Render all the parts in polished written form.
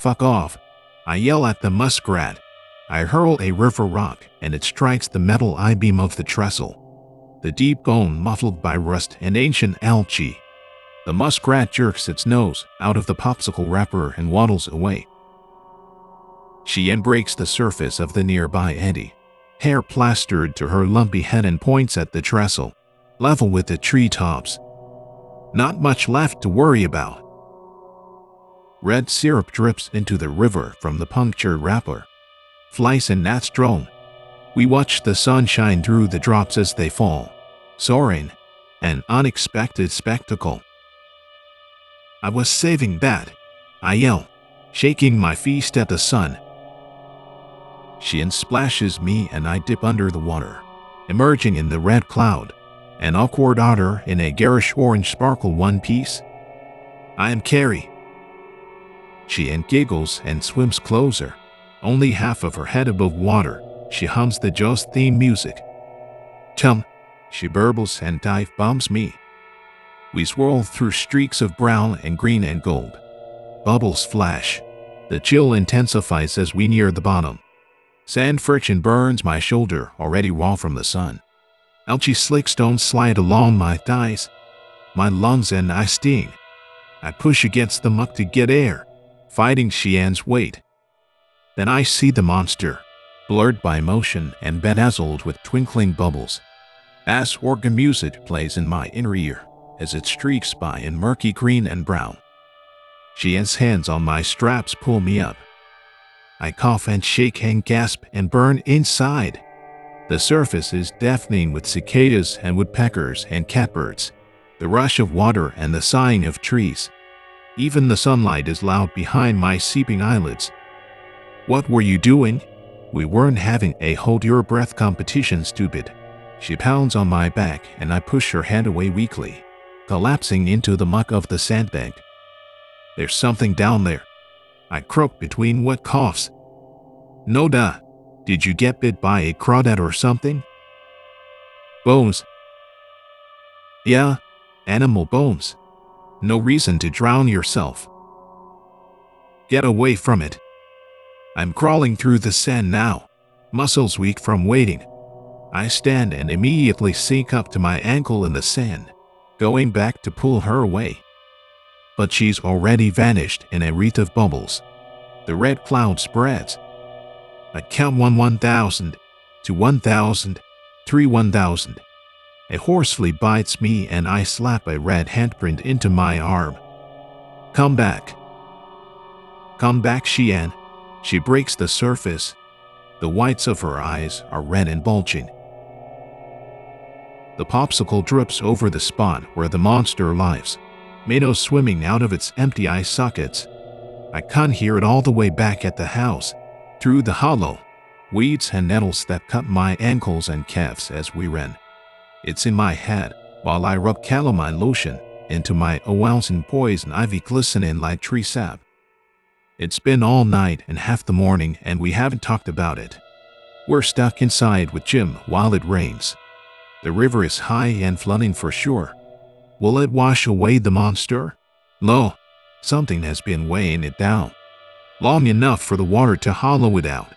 Fuck off. I yell at the muskrat. I hurl a river rock and it strikes the metal I-beam of the trestle. The deep bone muffled by rust and ancient algae. The muskrat jerks its nose out of the popsicle wrapper and waddles away. Cheyenne breaks the surface of the nearby eddy, hair plastered to her lumpy head, and points at the trestle, level with the treetops. Not much left to worry about. Red syrup drips into the river from the punctured wrapper. Flies and gnats drone. We watch the sun shine through the drops as they fall, soaring, an unexpected spectacle. I was saving that, I yell, shaking my fist at the sun. Cheyenne splashes me and I dip under the water, emerging in the red cloud, an awkward otter in a garish orange sparkle one piece. I am Carrie. Cheyenne giggles and swims closer, only half of her head above water. She hums the Jaws theme music. Chum, she burbles and dive bombs me. We swirl through streaks of brown and green and gold. Bubbles flash. The chill intensifies as we near the bottom. Sand friction burns my shoulder, already raw from the sun. Algae slick stones slide along my thighs. My lungs and I sting. I push against the muck to get air, fighting Cheyenne's weight. Then I see the monster, blurred by motion and bedazzled with twinkling bubbles. Bass organ music plays in my inner ear as it streaks by in murky green and brown. Cheyenne's hands on my straps pull me up. I cough and shake and gasp and burn inside. The surface is deafening with cicadas and woodpeckers and catbirds, the rush of water and the sighing of trees. Even the sunlight is loud behind my seeping eyelids. What were you doing? We weren't having a hold your breath competition, stupid. She pounds on my back and I push her hand away weakly, collapsing into the muck of the sandbank. There's something down there. I croak between wet coughs. No duh. Did you get bit by a crawdad or something? Bones. Yeah, animal bones. No reason to drown yourself. Get away from it. I'm crawling through the sand now, muscles weak from waiting. I stand and immediately sink up to my ankle in the sand, going back to pull her away. But she's already vanished in a wreath of bubbles. The red cloud spreads. I count 1,000, 2 1,000, 3 1,000. A horsefly bites me and I slap a red handprint into my arm. Come back. Come back, Cheyenne. She breaks the surface. The whites of her eyes are red and bulging. The popsicle drips over the spot where the monster lies, minnows swimming out of its empty eye sockets. I can hear it all the way back at the house, through the hollow, weeds and nettles that cut my ankles and calves as we ran. It's in my head, while I rub calamine lotion into my ounce and poison ivy glistening like tree sap. It's been all night and half the morning and we haven't talked about it. We're stuck inside with Jim while it rains. The river is high and flooding for sure. Will it wash away the monster? No, something has been weighing it down. Long enough for the water to hollow it out.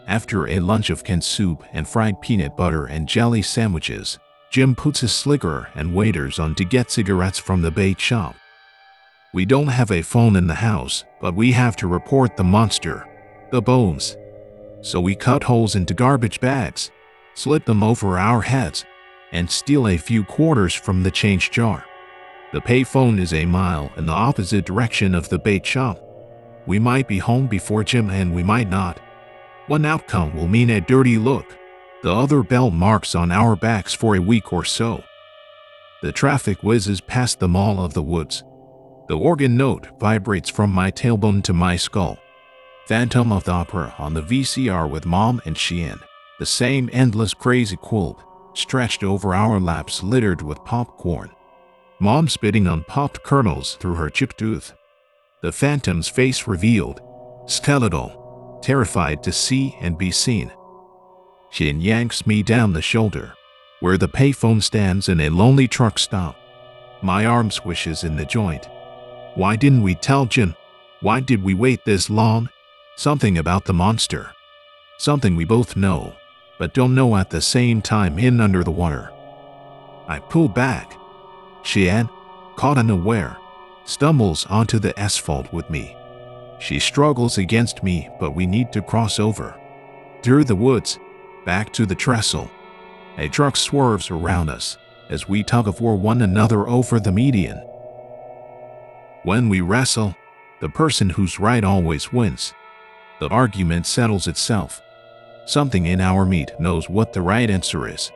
After a lunch of canned soup and fried peanut butter and jelly sandwiches, Jim puts his slicker and waders on to get cigarettes from the bait shop. We don't have a phone in the house, but we have to report the monster, the bones. So we cut holes into garbage bags, slip them over our heads, and steal a few quarters from the change jar. The payphone is a mile in the opposite direction of the bait shop. We might be home before Jim and we might not. One outcome will mean a dirty look, the other belt marks on our backs for a week or so. The traffic whizzes past the Mall of the Woods. The organ note vibrates from my tailbone to my skull. Phantom of the Opera on the VCR with Mom and Cheyenne, the same endless crazy quilt, stretched over our laps littered with popcorn. Mom spitting on popped kernels through her chipped tooth. The Phantom's face revealed, skeletal, terrified to see and be seen. Cheyenne yanks me down the shoulder, where the payphone stands in a lonely truck stop. My arm swishes in the joint. Why didn't we tell Jim? Why did we wait this long? Something about the monster. Something we both know, but don't know at the same time in under the water. I pull back. Xian, caught unaware, stumbles onto the asphalt with me. She struggles against me, but we need to cross over. Through the woods, back to the trestle. A truck swerves around us as we tug of war one another over the median. When we wrestle, the person who's right always wins. The argument settles itself. Something in our meat knows what the right answer is.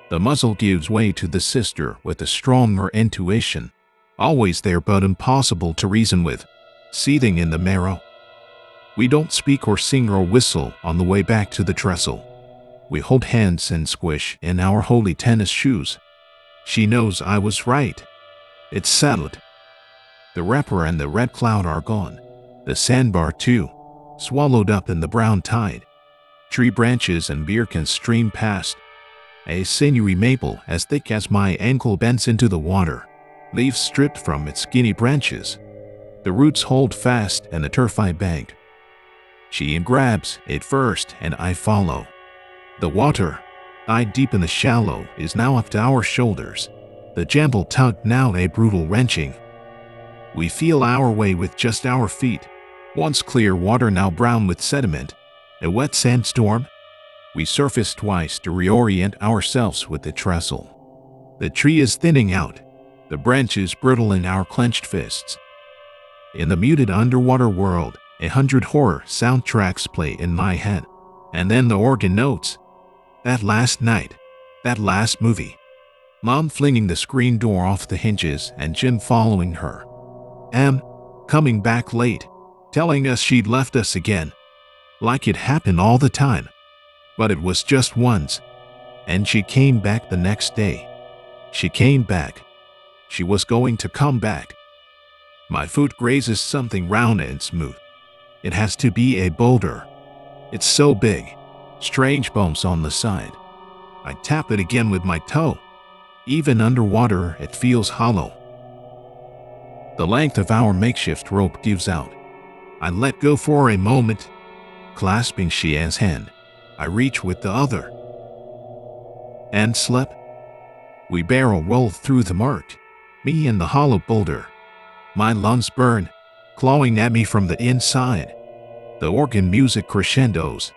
The muzzle gives way to the sister with a stronger intuition, always there but impossible to reason with, seething in the marrow. We don't speak or sing or whistle on the way back to the trestle. We hold hands and squish in our holy tennis shoes. She knows I was right. It's settled. The wrapper and the red cloud are gone. The sandbar too, swallowed up in the brown tide. Tree branches and beer cans stream past. A sinewy maple as thick as my ankle bends into the water, leaves stripped from its skinny branches. The roots hold fast and the turf I bank. She grabs it first and I follow. The water, eye deep in the shallow, is now up to our shoulders. The gentle tug now a brutal wrenching. We feel our way with just our feet. Once clear water now brown with sediment. A wet sandstorm. We surface twice to reorient ourselves with the trestle. The tree is thinning out, the branches brittle in our clenched fists. In the muted underwater world, 100 horror soundtracks play in my head. And then the organ notes. That last night, that last movie. Mom flinging the screen door off the hinges and Jim following her. Em, coming back late, telling us she'd left us again. Like it happened all the time. But it was just once. And she came back the next day. She came back. She was going to come back. My foot grazes something round and smooth. It has to be a boulder. It's so big. Strange bumps on the side. I tap it again with my toe. Even underwater, it feels hollow. The length of our makeshift rope gives out. I let go for a moment. Clasping Xian's hand, I reach with the other. And slip. We barrel roll through the murk, me and the hollow boulder. My lungs burn, clawing at me from the inside. The organ music crescendos.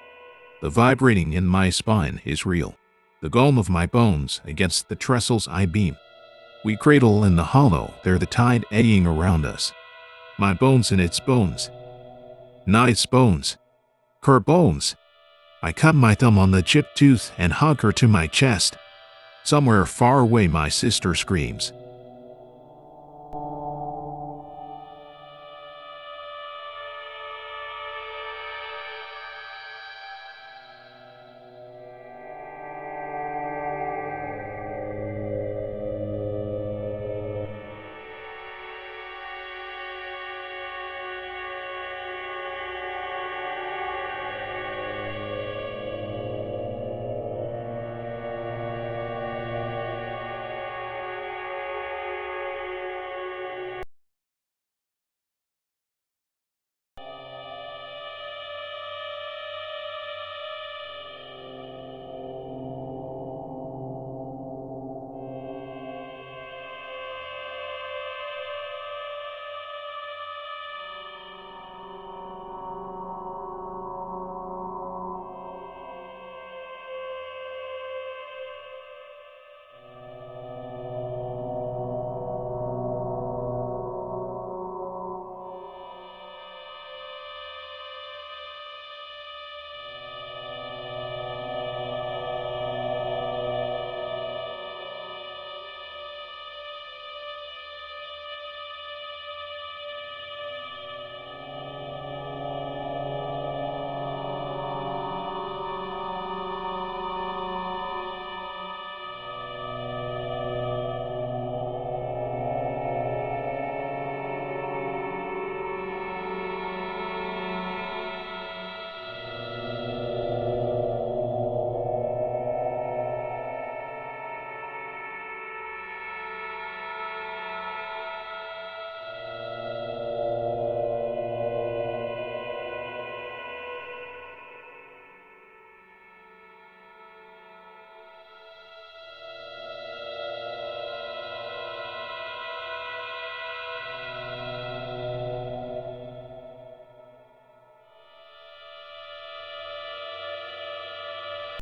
The vibrating in my spine is real. The gulm of my bones against the trestle's I-beam. We cradle in the hollow, there the tide eddying around us. My bones in its bones. Not its bones. Her bones. I cut my thumb on the chipped tooth and hug her to my chest. Somewhere far away my sister screams.